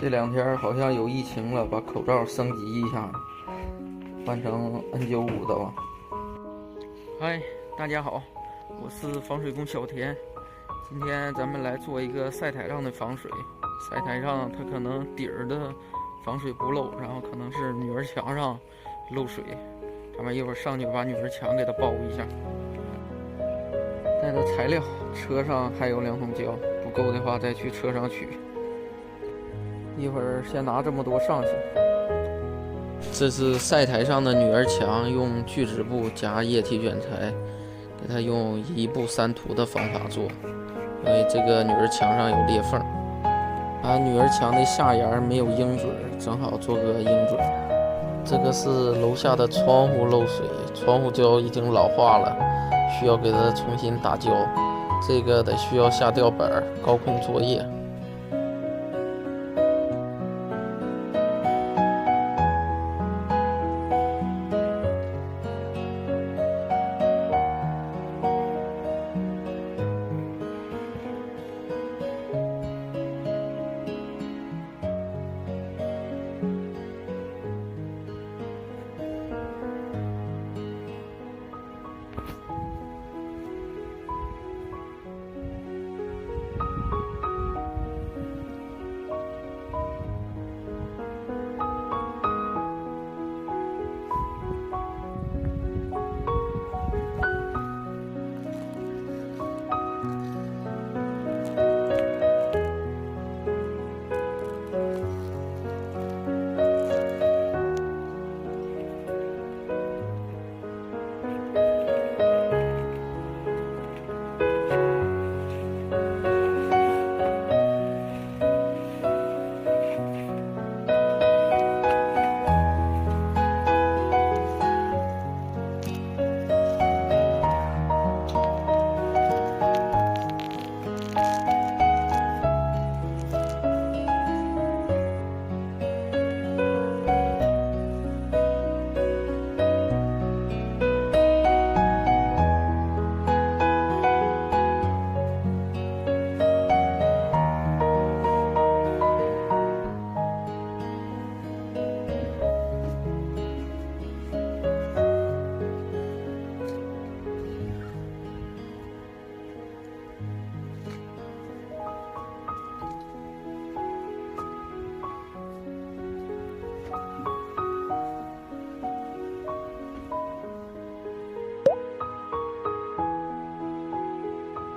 这2天好像有疫情了，把口罩升级一下，换成 N95 的了。嗨，大家好，我是防水工小田。今天咱们来做一个晒台上的防水。晒台上它可能底儿的防水不漏，然后可能是女儿墙上漏水，咱们一会儿上去把女儿墙给它包一下。带的材料，车上还有2桶胶，不够的话再去车上取。一会儿先拿这么多上去。这是晒台上的女儿墙，用聚酯布加液体卷材，给它用1步3涂的方法做，因为这个女儿墙上有裂缝。女儿墙的下沿没有鹰嘴，正好做个鹰嘴。这个是楼下的窗户漏水，窗户胶已经老化了，需要给它重新打胶。这个得需要下吊板，高空作业。